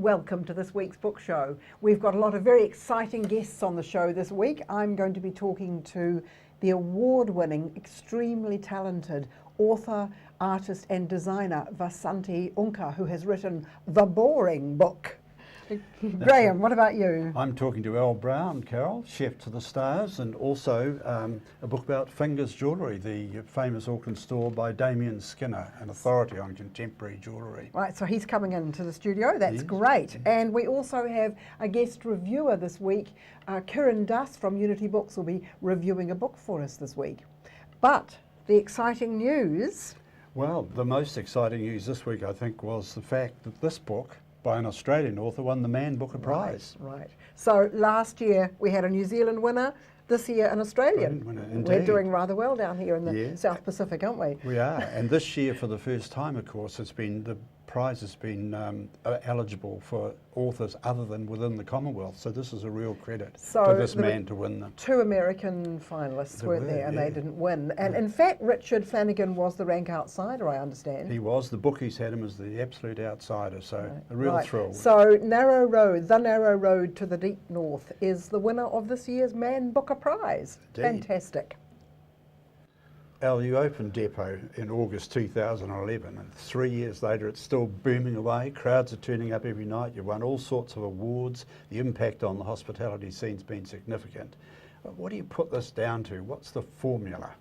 welcome to this week's book show. We've got a lot of very exciting guests on the show this week. I'm going to be talking to the award-winning, extremely talented author, artist and designer Vasanthi Unka, who has written The Boring Book. Graham, what about you? I'm talking to Al Brown, Carol, Chef to the Stars, and also a book about Fingers Jewellery, the famous Auckland store by Damien Skinner, an authority on contemporary jewellery. Right, so he's coming into the studio. That's great. And we also have a guest reviewer this week. Kiran Das from Unity Books will be reviewing a book for us this week. But the exciting news... Well, the most exciting news this week, I think, was the fact that this book, by an Australian author, won the Man Booker Prize. Right. So last year we had a New Zealand winner, this year an Australian. We're doing rather well down here in the South Pacific, aren't we? We are. And this year, for the first time, of course, the prize has been eligible for authors other than within the Commonwealth. So this is a real credit to this man to win them. 2 American finalists weren't there, and they didn't win. And in fact, Richard Flanagan was the rank outsider, I understand. He was. The bookies had him as the absolute outsider, so a real thrill. So Narrow Road, The Narrow Road to the Deep North is the winner of this year's Man Booker Prize. Indeed. Fantastic. Al, you opened Depot in August 2011, and 3 years later it's still booming away. Crowds are turning up every night. You've won all sorts of awards. The impact on the hospitality scene's been significant. What do you put this down to? What's the formula?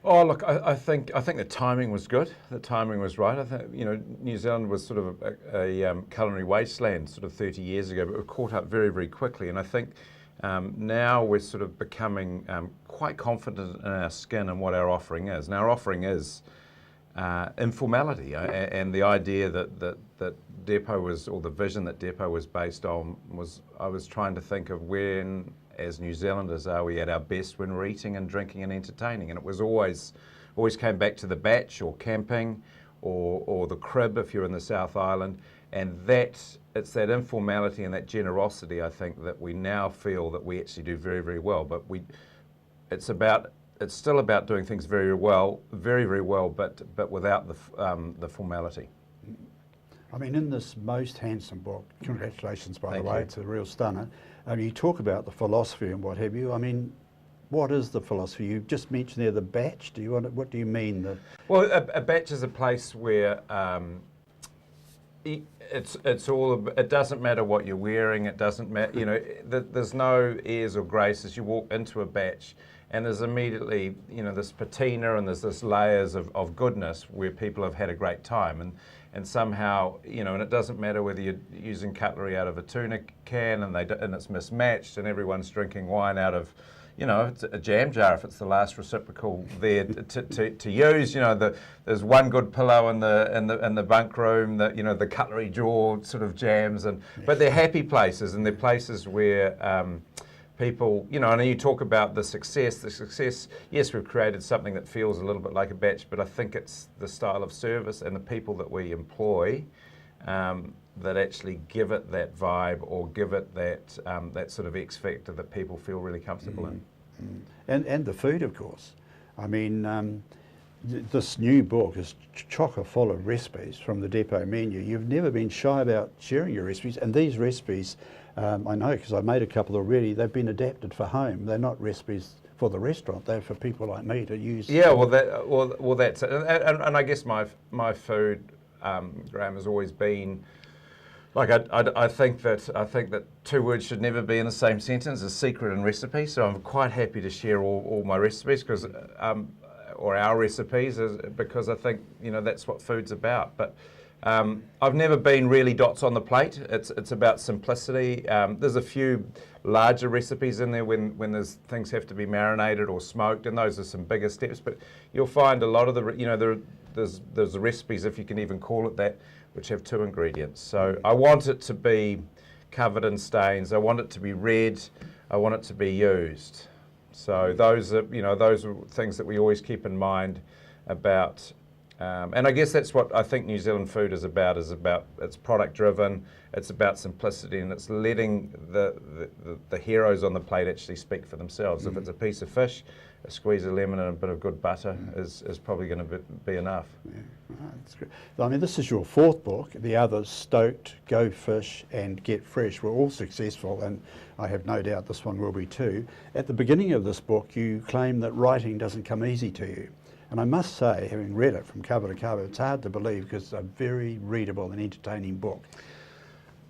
Oh, look, I think the timing was good. The timing was right. I think, New Zealand was sort of a culinary wasteland sort of 30 years ago, but we caught up very, very quickly. And I think now we're sort of becoming quite confident in our skin and what our offering is. And our offering is informality, and the idea that Depot was, or the vision that Depot was based on was, I was trying to think of when, as New Zealanders, are we at our best when we're eating and drinking and entertaining? And it was always came back to the batch or camping or the crib if you're in the South Island. And it's that informality and that generosity, I think, that we now feel that we actually do very, very well. But it's still about doing things very, very well, but without the formality. I mean, in this most handsome book, congratulations, by the way, it's a real stunner. You talk about the philosophy and what have you. I mean, what is the philosophy? You just mentioned there the batch. What do you mean? Well, a batch is a place where it's all. It doesn't matter what you're wearing. It doesn't matter. There's no airs or graces. You walk into a batch, and there's immediately this patina and there's this layers of goodness where people have had a great time, and somehow and it doesn't matter whether you're using cutlery out of a tuna can and it's mismatched and everyone's drinking wine out of it's a jam jar if it's the last reciprocal there to use. There's one good pillow in the bunk room. The cutlery drawer sort of jams, but they're happy places, and they're places where people, and you talk about the success. Yes, we've created something that feels a little bit like a batch, but I think it's the style of service and the people that we employ that actually give it that vibe or give it that sort of X factor that people feel really comfortable in. And the food, of course. I mean, this new book is chocker full of recipes from the Depot menu. You've never been shy about sharing your recipes, and these recipes, I know because I made a couple already, they've been adapted for home. They're not recipes for the restaurant, they're for people like me to use. Yeah, well that's it. And I guess my food, Graham, has always been, like I think that 2 words should never be in the same sentence as secret and recipe. So I'm quite happy to share all my recipes or our recipes, because I think that's what food's about. But I've never been really dots on the plate. It's about simplicity. There's a few larger recipes in there when there's things have to be marinated or smoked, and those are some bigger steps. But you'll find a lot of there's recipes, if you can even call it that, which have 2 ingredients. So I want it to be covered in stains. I want it to be red. I want it to be used. So those are things that we always keep in mind about And I guess that's what I think New Zealand food is about it's product driven, it's about simplicity, and it's letting the heroes on the plate actually speak for themselves. If it's a piece of fish, a squeeze of lemon and a bit of good butter is probably going to be enough. Yeah, that's great. I mean, this is your fourth book. The others, Stoked, Go Fish and Get Fresh, were all successful, and I have no doubt this one will be too. At the beginning of this book, you claim that writing doesn't come easy to you. And I must say, having read it from cover to cover, it's hard to believe because it's a very readable and entertaining book.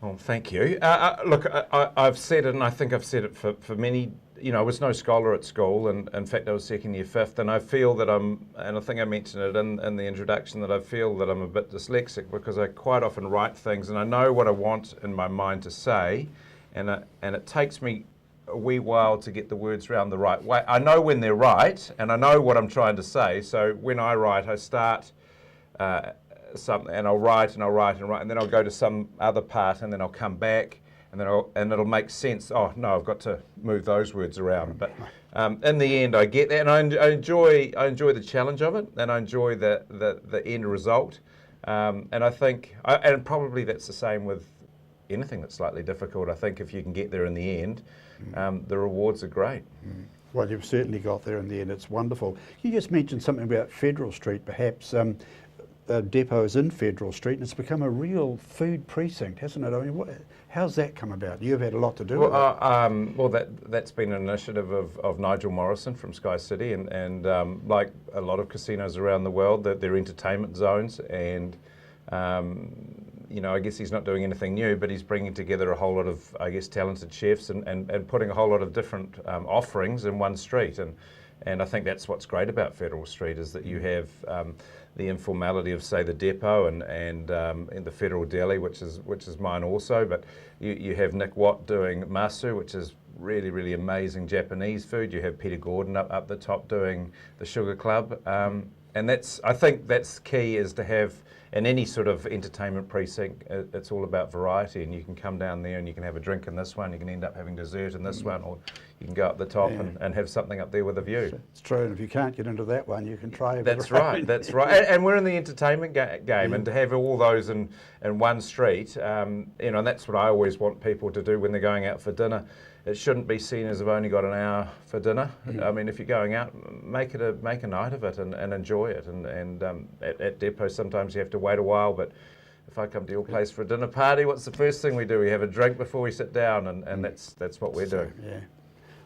Well, thank you. Look, I've said it, and I think I've said it for many. You know, I was no scholar at school, and in fact I was second year fifth, and I feel that and I think I mentioned it in the introduction, that I feel that I'm a bit dyslexic because I quite often write things and I know what I want in my mind to say, and it takes me a wee while to get the words round the right way. I know when they're right, and I know what I'm trying to say, so when I write, I start something, and I'll write, and then I'll go to some other part, and then I'll come back, and it'll make sense. Oh no, I've got to move those words around. But in the end, I get that, and I enjoy the challenge of it, and I enjoy the end result. And I think, and probably that's the same with anything that's slightly difficult. I think if you can get there in the end, the rewards are great. Well, you've certainly got there in the end. It's wonderful. You just mentioned something about Federal Street, perhaps. The depot is in Federal Street, and it's become a real food precinct, hasn't it? I mean, how's that come about? You've had a lot to do with it. Well, that's been an initiative of Nigel Morrison from Sky City, and like a lot of casinos around the world, that they're entertainment zones, and you know, I guess he's not doing anything new, but he's bringing together a whole lot of, I guess, talented chefs and putting a whole lot of different offerings in one street, and I think that's what's great about Federal Street, is that you have the informality of, say, the depot and the Federal Deli, which is mine also, but you have Nick Watt doing Masu, which is really, really amazing Japanese food. You have Peter Gordon up the top doing the Sugar Club, and I think that's key, is to have, in any sort of entertainment precinct, it's all about variety, and you can come down there and you can have a drink in this one, you can end up having dessert in this one, or you can go up the top and have something up there with a view. It's true, and if you can't get into that one, you can try. That's right, that's right. And we're in the entertainment game, and to have all those in one street, you know, and that's what I always want people to do when they're going out for dinner. It shouldn't be seen as I've only got an hour for dinner. I mean, if you're going out, make a night of it and enjoy it. And at depot, sometimes you have to wait a while, but if I come to your place for a dinner party, what's the first thing we do? We have a drink before we sit down, and that's what we're doing. Yeah.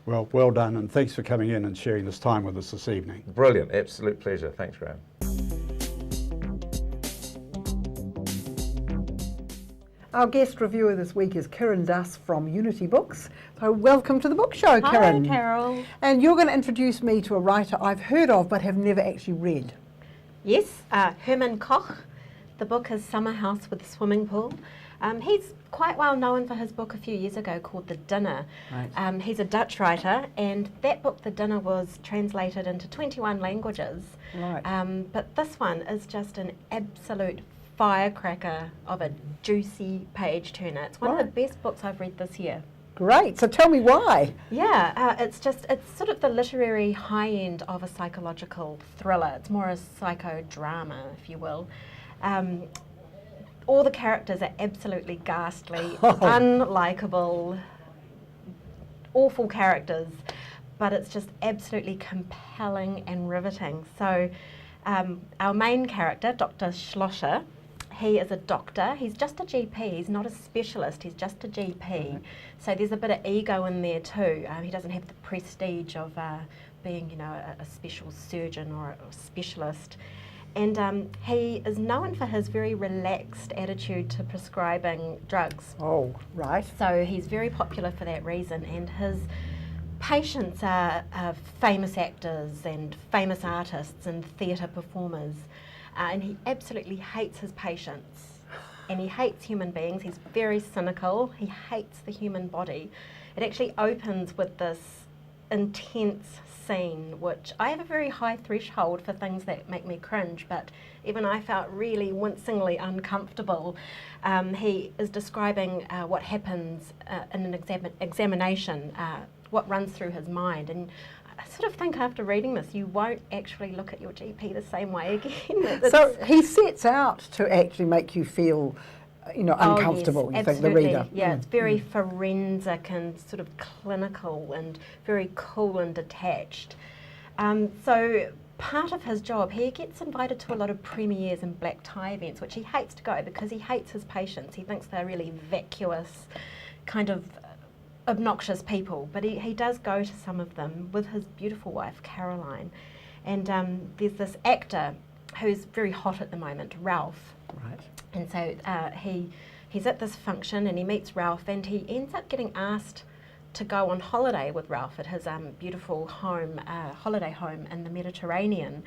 Well done, and thanks for coming in and sharing this time with us this evening. Brilliant, absolute pleasure. Thanks, Graham. Our guest reviewer this week is Kiran Das from Unity Books. So welcome to the book show, Kiran. Hi, Carol. And you're going to introduce me to a writer I've heard of but have never actually read. Yes, Herman Koch. The book is Summer House with a Swimming Pool. He's quite well known for his book a few years ago called The Dinner. Right. He's a Dutch writer, and that book, The Dinner, was translated into 21 languages. Right. But this one is just an absolute firecracker of a juicy page turner. It's one of the best books I've read this year. Great. So tell me why. Yeah, it's sort of the literary high end of a psychological thriller. It's more a psychodrama, if you will. All the characters are absolutely ghastly, unlikable, awful characters, but it's just absolutely compelling and riveting. So our main character, Dr. Schlosser, he is a doctor. He's just a GP. He's not a specialist. He's just a GP. Mm-hmm. So there's a bit of ego in there too. He doesn't have the prestige of being, you know, a special surgeon or a specialist. And he is known for his very relaxed attitude to prescribing drugs. Oh, right. So he's very popular for that reason. And his patients are famous actors and famous artists and theatre performers. And he absolutely hates his patients, and he hates human beings. He's very cynical. He hates the human body. It actually opens with this intense scene, which I have a very high threshold for things that make me cringe, but even I felt really wincingly uncomfortable. He is describing what happens in an examination what runs through his mind. And I sort of think after reading this, you won't actually look at your GP the same way again. So he sets out to actually make you feel, uncomfortable, yes, you think, the absolutely. reader. Yeah, it's very forensic and sort of clinical and very cool and detached. So part of his job, he gets invited to a lot of premieres and black tie events, which he hates to go because he hates his patients. He thinks they're really vacuous, kind of obnoxious people. But he does go to some of them with his beautiful wife, Caroline. And there's this actor who's very hot at the moment, Ralph. Right. And so he's at this function and he meets Ralph, and he ends up getting asked to go on holiday with Ralph at his beautiful home, holiday home in the Mediterranean.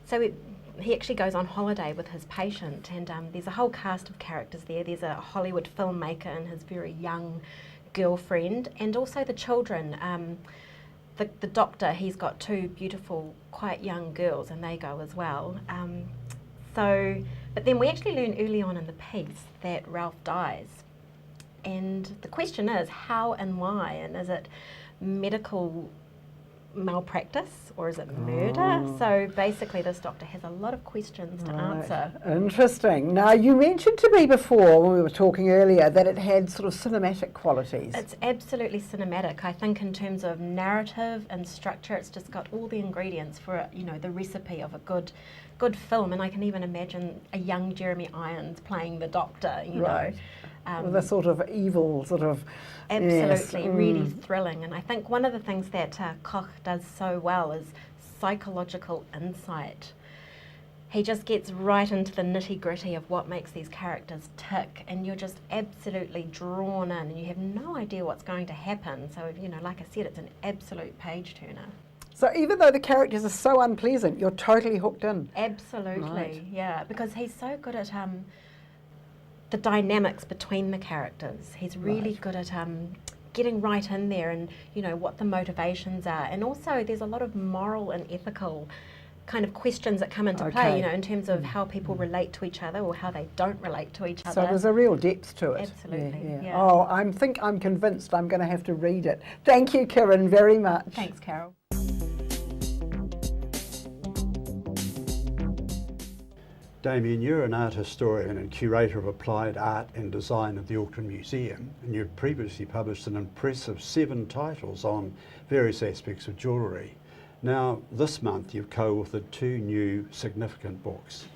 So he actually goes on holiday with his patient, and there's a whole cast of characters there. There's a Hollywood filmmaker and his very young girlfriend, and also the children. The doctor, he's got two beautiful, quite young girls, and they go as well. But then we actually learn early on in the piece that Ralph dies. And the question is how and why, and is it medical malpractice or is it murder? So basically this doctor has a lot of questions to answer. Interesting. Now you mentioned to me before when we were talking earlier that it had sort of cinematic qualities. It's absolutely cinematic. I think in terms of narrative and structure, it's just got all the ingredients for the recipe of a good film. And I can even imagine a young Jeremy Irons playing the doctor, Right. With a sort of evil sort of... Absolutely, yes. really thrilling. And I think one of the things that Koch does so well is psychological insight. He just gets right into the nitty-gritty of what makes these characters tick, and you're just absolutely drawn in, and you have no idea what's going to happen. So, like I said, it's an absolute page-turner. So even though the characters are so unpleasant, you're totally hooked in. Absolutely, Right. yeah, because he's so good at the dynamics between the characters. He's really good at getting right in there and what the motivations are, and also there's a lot of moral and ethical kind of questions that come into play, in terms of how people relate to each other or how they don't relate to each other. So there's a real depth to it. Absolutely, yeah. Oh, I'm convinced I'm going to have to read it. Thank you, Karen, very much. Thanks, Carol. Damien, you're an art historian and curator of applied art and design at the Auckland Museum, and you've previously published an impressive 7 titles on various aspects of jewellery. Now, this month you've co-authored 2 new significant books.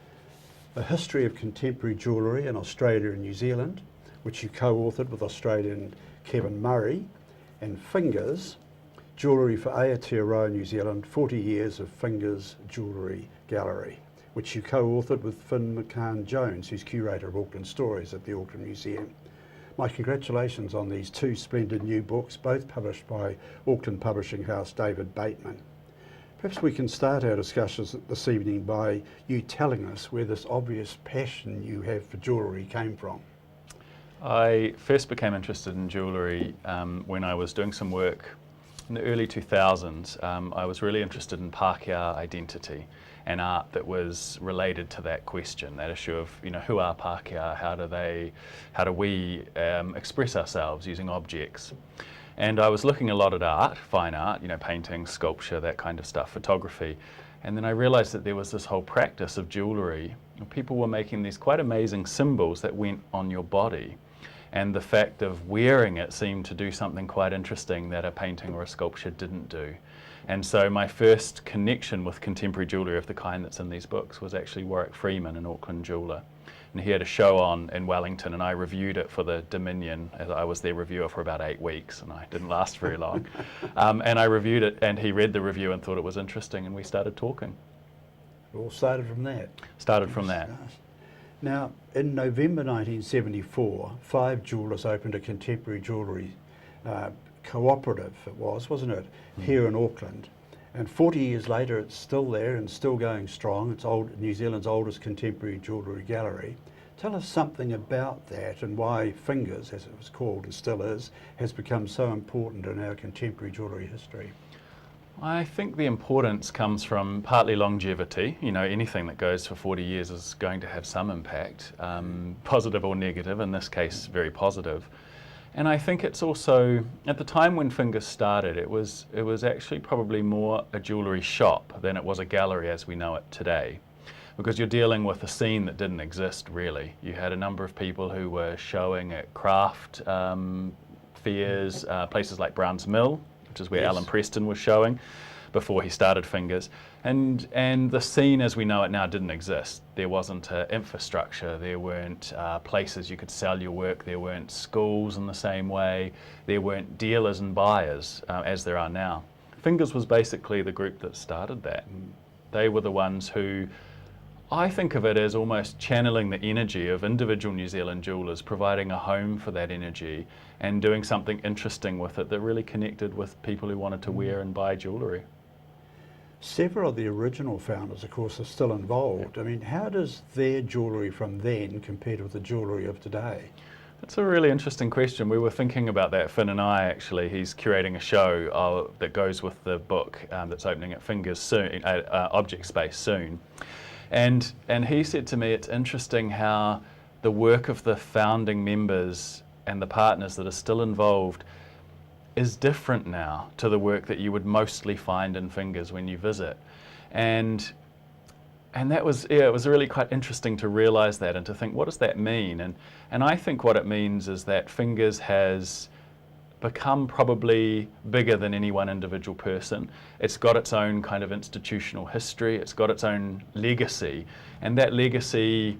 A History of Contemporary Jewellery in Australia and New Zealand, which you co-authored with Australian Kevin Murray, and Fingers, Jewellery for Aotearoa New Zealand, 40 Years of Fingers Jewellery Gallery, which you co-authored with Finn McCann-Jones, who's curator of Auckland Stories at the Auckland Museum. My congratulations on these 2 splendid new books, both published by Auckland publishing house David Bateman. Perhaps we can start our discussions this evening by you telling us where this obvious passion you have for jewellery came from. I first became interested in jewellery when I was doing some work in the early 2000s. I was really interested in Pākehā identity and art that was related to that question, that issue of, who are Pākehā, how do we express ourselves using objects. And I was looking a lot at art, fine art, painting, sculpture, that kind of stuff, photography. And then I realized that there was this whole practice of jewellery. People were making these quite amazing symbols that went on your body. And the fact of wearing it seemed to do something quite interesting that a painting or a sculpture didn't do. And so my first connection with contemporary jewellery of the kind that's in these books was actually Warwick Freeman, an Auckland jeweller. And he had a show on in Wellington, and I reviewed it for the Dominion. I was their reviewer for about 8 weeks, and I didn't last very long. And I reviewed it, and he read the review and thought it was interesting, and we started talking. It all started from that. Started from that. Now, in November 1974, 5 jewellers opened a contemporary jewellery cooperative, wasn't it, here in Auckland. And 40 years later, it's still there and still going strong. It's New Zealand's oldest contemporary jewellery gallery. Tell us something about that and why Fingers, as it was called and still is, has become so important in our contemporary jewellery history. I think the importance comes from partly longevity. Anything that goes for 40 years is going to have some impact, positive or negative, in this case very positive. And I think it's also, at the time when Fingers started, it was actually probably more a jewellery shop than it was a gallery as we know it today. Because you're dealing with a scene that didn't exist really. You had a number of people who were showing at craft fairs, places like Brown's Mill, which is where Yes. Alan Preston was showing before he started Fingers. And the scene as we know it now didn't exist. There wasn't infrastructure, there weren't places you could sell your work, there weren't schools in the same way, there weren't dealers and buyers as there are now. Fingers was basically the group that started that. They were the ones who, I think of it as almost channeling the energy of individual New Zealand jewellers, providing a home for that energy and doing something interesting with it that really connected with people who wanted to wear and buy jewellery. Several of the original founders, of course, are still involved. I mean, how does their jewellery from then compare with the jewellery of today? That's a really interesting question. We were thinking about that, Finn and I actually. He's curating a show that goes with the book that's opening at Fingers soon, Object Space soon. And he said to me, it's interesting how the work of the founding members and the partners that are still involved is different now to the work that you would mostly find in Fingers when you visit. And that was, yeah, it was really quite interesting to realise that and to think, what does that mean? And I think what it means is that Fingers has become probably bigger than any one individual person. It's got its own kind of institutional history, it's got its own legacy, and that legacy,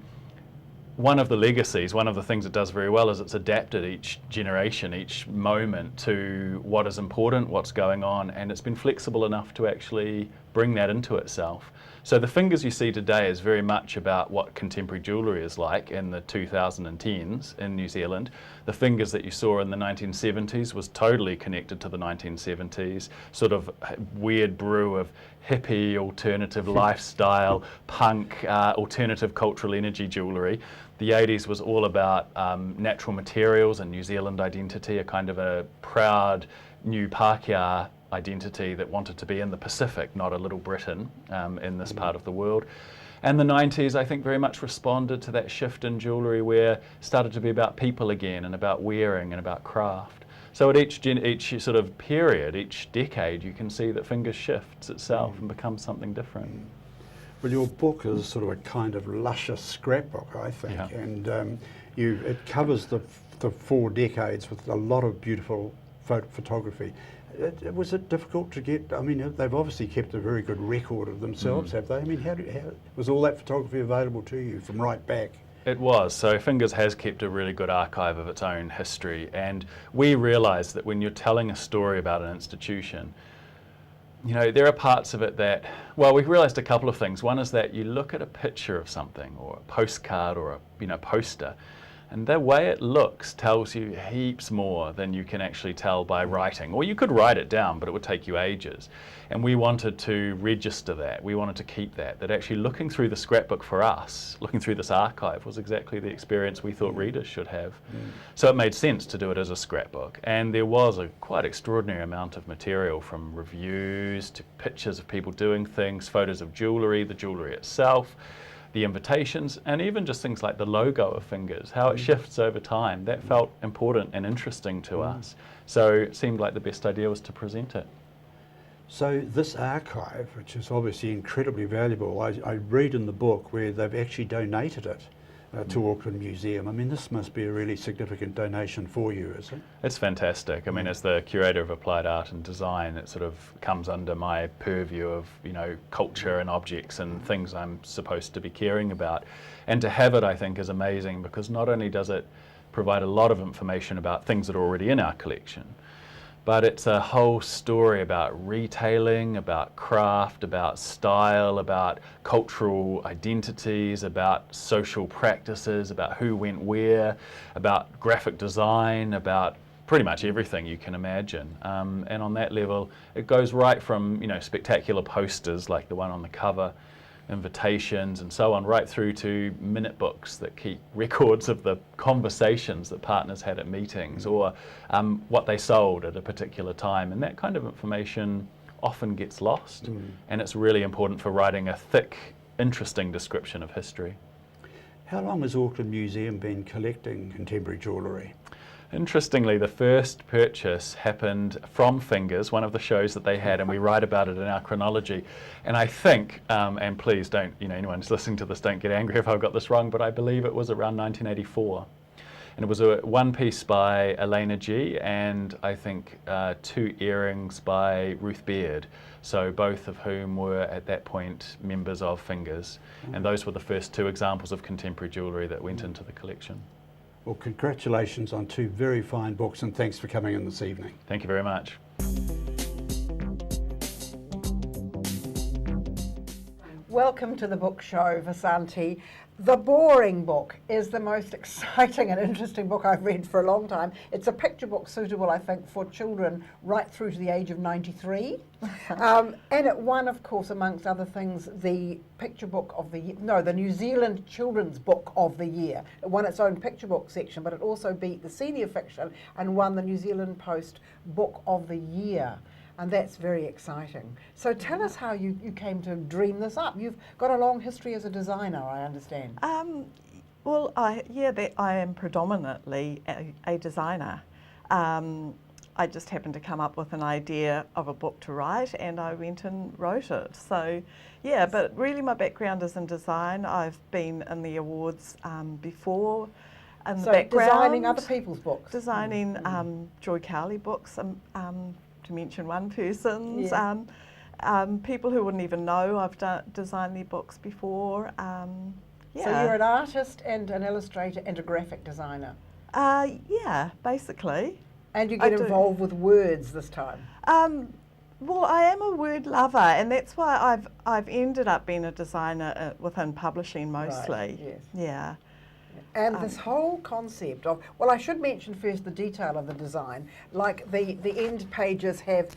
one of the things it does very well is it's adapted each generation, each moment to what is important, what's going on, and it's been flexible enough to actually bring that into itself. So the Fingers you see today is very much about what contemporary jewellery is like in the 2010s in New Zealand. The Fingers that you saw in the 1970s was totally connected to the 1970s, sort of weird brew of hippie, alternative lifestyle, punk, alternative cultural energy jewellery. The 80s was all about natural materials and New Zealand identity, a kind of a proud new Pākehā identity that wanted to be in the Pacific, not a little Britain in this part of the world. And the 90s, I think, very much responded to that shift in jewellery where it started to be about people again and about wearing and about craft. So at each sort of period, each decade, you can see that Fingers shifts itself and becomes something different. Well, your book is sort of a kind of luscious scrapbook, I think, Yeah. and it covers the 4 decades with a lot of beautiful photography. Was it difficult to get? I mean, they've obviously kept a very good record of themselves, have they? I mean, how was all that photography available to you from right back? It was. So Fingers has kept a really good archive of its own history, and we realised that when you're telling a story about an institution, you know, there are parts of it that, well, we realised a couple of things. One is that you look at a picture of something or a postcard or a poster, and the way it looks tells you heaps more than you can actually tell by writing. Or you could write it down, but it would take you ages. And we wanted to register that. We wanted to keep that. That actually looking through the scrapbook for us, looking through this archive, was exactly the experience we thought readers should have. So it made sense to do it as a scrapbook. And there was a quite extraordinary amount of material, from reviews to pictures of people doing things, photos of jewellery, the jewellery itself, the invitations, and even just things like the logo of Fingers, how it shifts over time. That felt important and interesting to us. So it seemed like the best idea was to present it. So this archive, which is obviously incredibly valuable, I read in the book where they've actually donated it to Auckland Museum. I mean, this must be a really significant donation for you, is it? It's fantastic. I mean, as the curator of applied art and design, it sort of comes under my purview of, you know, culture and objects and things I'm supposed to be caring about. And to have it, I think, is amazing, because not only does it provide a lot of information about things that are already in our collection, but it's a whole story about retailing, about craft, about style, about cultural identities, about social practices, about who went where, about graphic design, about pretty much everything you can imagine. And on that level, it goes right from, you know, spectacular posters like the one on the cover, invitations and so on, right through to minute books that keep records of the conversations that partners had at meetings, or what they sold at a particular time. And that kind of information often gets lost, and it's really important for writing a thick, interesting description of history. How long has Auckland Museum been collecting contemporary jewellery? Interestingly, the first purchase happened from Fingers, one of the shows that they had, and we write about it in our chronology. And I think, and please don't, anyone who's listening to this, don't get angry if I've got this wrong, but I believe it was around 1984. And it was a one piece by Elena G, and I think 2 earrings by Ruth Beard. So both of whom were at that point members of Fingers. And those were the first 2 examples of contemporary jewellery that went into the collection. Well, congratulations on 2 very fine books, and thanks for coming in this evening. Thank you very much. Welcome to the book show, Vasanti. The Boring Book is the most exciting and interesting book I've read for a long time. It's a picture book suitable, I think, for children right through to the age of 93. And it won, of course, amongst other things, the picture book of the year, no, the New Zealand Children's Book of the Year. It won its own picture book section, but it also beat the senior fiction and won the New Zealand Post Book of the Year. And that's very exciting. So tell us how you came to dream this up. You've got a long history as a designer, I understand. Well, I am predominantly a designer. I just happened to come up with an idea of a book to write, and I went and wrote it. So, yeah, but really my background is in design. I've been in the awards before. In the background, designing other people's books. Designing Joy Cowley books. To mention one person's, people who wouldn't even know I've designed their books before. So you're an artist and an illustrator and a graphic designer. Yeah, basically. And you get involved with words this time. Well, I am a word lover, and that's why I've ended up being a designer within publishing mostly. Right, yes. Yeah. And this whole concept of, well, I should mention first the detail of the design. Like the end pages have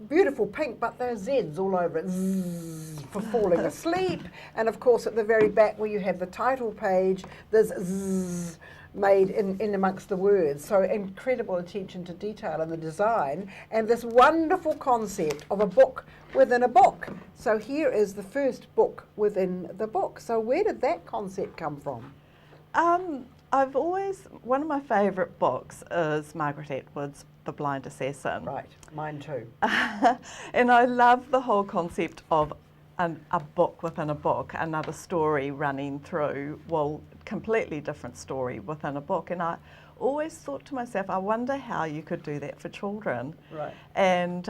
beautiful pink, but there's Z's all over it, Zzz, for falling asleep. And of course, at the very back where you have the title page, there's Zzz made in amongst the words. So incredible attention to detail in the design, and this wonderful concept of a book within a book. So here is the first book within the book. So where did that concept come from? One of my favourite books is Margaret Atwood's The Blind Assassin. Right, mine too. And I love the whole concept of a book within a book, another story running through, well, completely different story within a book. And I always thought to myself, I wonder how you could do that for children. Right. And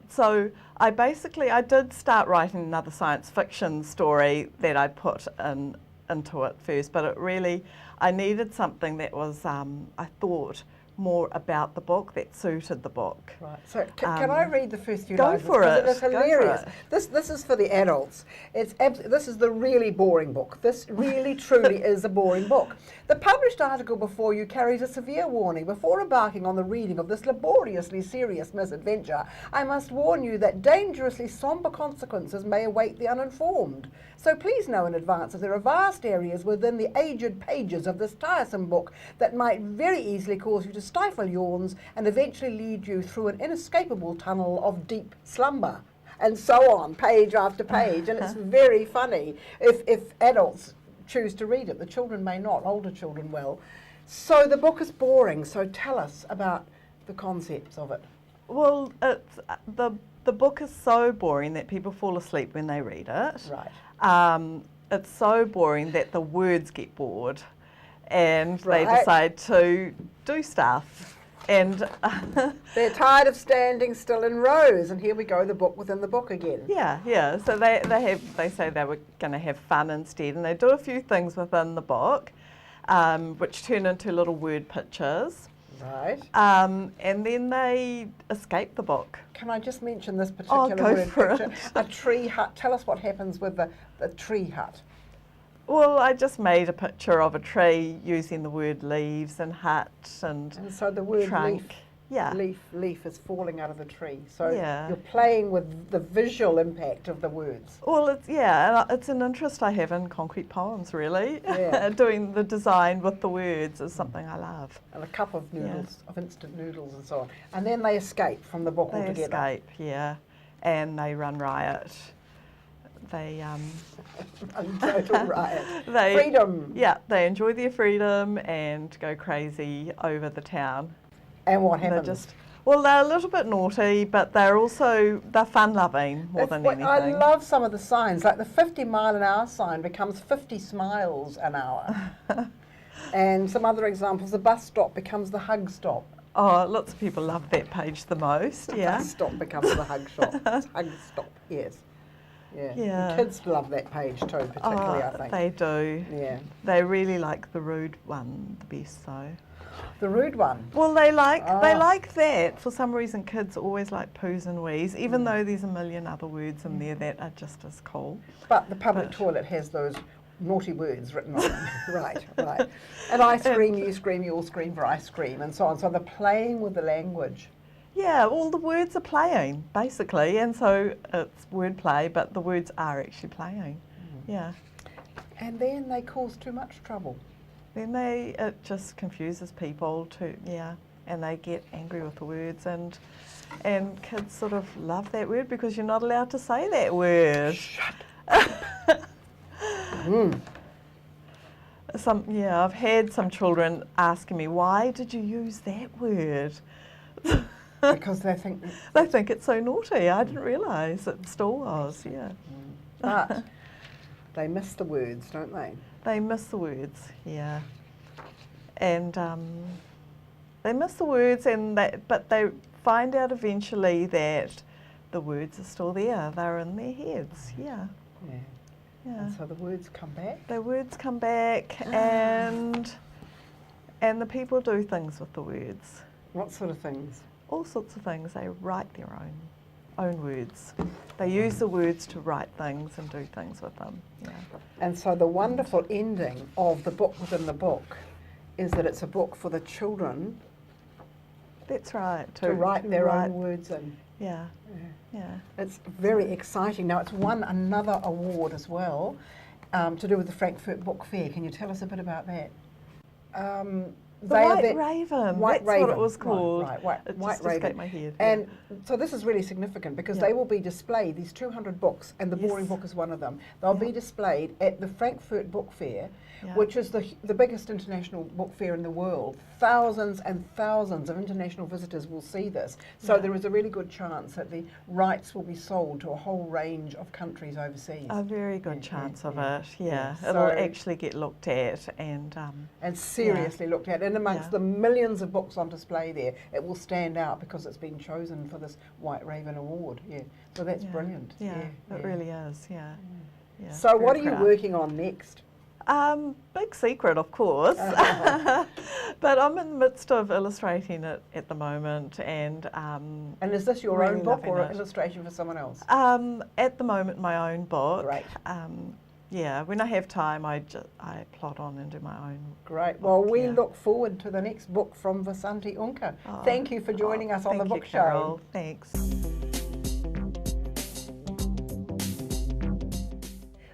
so I did start writing another science fiction story that I put into it first, but I needed something that was, I thought, more about the book, that suited the book. Right. So can I read the first few go lines? for it. It's hilarious. Go for This is for the adults. This is the really boring book. This really truly is a boring book. The published article before you carries a severe warning. Before embarking on the reading of this laboriously serious misadventure, I must warn you that dangerously sombre consequences may await the uninformed. So please know in advance that there are vast areas within the aged pages of this tiresome book that might very easily cause you to stifle yawns and eventually lead you through an inescapable tunnel of deep slumber. And so on, page after page, and it's very funny if adults choose to read it. The children may not, older children will. So the book is boring, so tell us about the concepts of it. Well, the book is so boring that people fall asleep when they read it. Right. It's so boring that the words get bored and they decide to do stuff. And they're tired of standing still in rows, and here we go, the book within the book again. Yeah. So they say they were going to have fun instead, and they do a few things within the book, which turn into little word pictures. Right. And then they escape the book. Can I just mention this particular word picture? A tree hut. Tell us what happens with the tree hut. Well, I just made a picture of a tree using the word leaves and hut and so the word trunk. Leaf is falling out of the tree. So Yeah. you're playing with the visual impact of the words. Well, it's an interest I have in concrete poems, really. Yeah. Doing the design with the words is something I love. And a cup of noodles, of instant noodles and so on. And then they escape from the book They altogether. escape, yeah, and they run riot. Total riot. they Freedom. Yeah, they enjoy their freedom and go crazy over the town. And what They're happens? they're a little bit naughty, but they're fun-loving more than anything. I love some of the signs, like the 50-mile-an-hour sign becomes 50 smiles an hour. And some other examples, the bus stop becomes the hug stop. Oh, lots of people love that page the most. The Yeah. bus stop becomes the hug shop. Hug stop, yes. Yeah. Yeah. The kids love that page too, particularly, I think. They do. Yeah. They really like the rude one the best, though. The rude one. Well, they like Ah. that. For some reason, kids always like poos and wees, even though there's a million other words in there that are just as cool. But the public toilet has those naughty words written on them. Right, right. And I scream, you scream, you all scream for ice cream, and so on. So they're playing with the language. Yeah, all the words are playing, basically, and so it's wordplay, but the words are actually playing. Yeah. And then they cause too much trouble. Then it just confuses people and they get angry with the words, and kids sort of love that word because you're not allowed to say that word. Shut up. I've had some children asking me, why did you use that word? Because they think... They think it's so naughty. I didn't realise it still was, yeah. But they miss the words, don't they? They miss the words, yeah. And they miss the words, but they find out eventually that the words are still there. They're in their heads, yeah. Yeah. Yeah. And so the words come back. The words come back, and the people do things with the words. What sort of things? All sorts of things. They write their own words. They use the words to write things and do things with them. Yeah. And so the wonderful ending of the book within the book is that it's a book for the children That's right. to write their own words in. Yeah. Yeah. It's very exciting. Now, it's won another award as well to do with the Frankfurt Book Fair. Can you tell us a bit about that? The White Raven. White That's Raven. what it was called. Right. It White just Raven. escaped my head. And so this is really significant because Yeah. they will be displayed, these 200 books, and the Boring Yes. Book is one of them. They'll be displayed at the Frankfurt Book Fair, Yeah. which is the biggest international book fair in the world. Thousands and thousands of international visitors will see this. So Yeah. there is a really good chance that the rights will be sold to a whole range of countries overseas. A very good Yeah, chance yeah, of yeah. it, yeah. Yeah. It'll So- actually get looked at and and seriously looked at. And amongst Yeah. the millions of books on display there, it will stand out because it's been chosen for this White Raven Award. Yeah, so that's yeah. brilliant. Yeah, it yeah. really is, yeah. Yeah, So very what are you proud. working on next? Big secret, of course. But I'm in the midst of illustrating it at the moment, and And is this your really own book or loving an it. illustration for someone else? At the moment, my own book. Great. Yeah, when I have time, I plot on and do my own. Great. Well, we yeah. look forward to the next book from Vasanti Unka. Oh, Thank you for joining us on the thank you, book Carol. show. Thanks.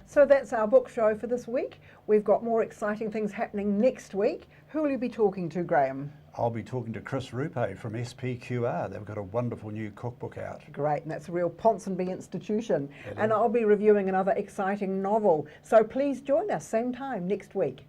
So that's our book show for this week. We've got more exciting things happening next week. Who will you be talking to, Graham? I'll be talking to Chris Rupe from SPQR. They've got a wonderful new cookbook out. Great, and that's a real Ponsonby institution. It And is. I'll be reviewing another exciting novel. So please join us, same time next week.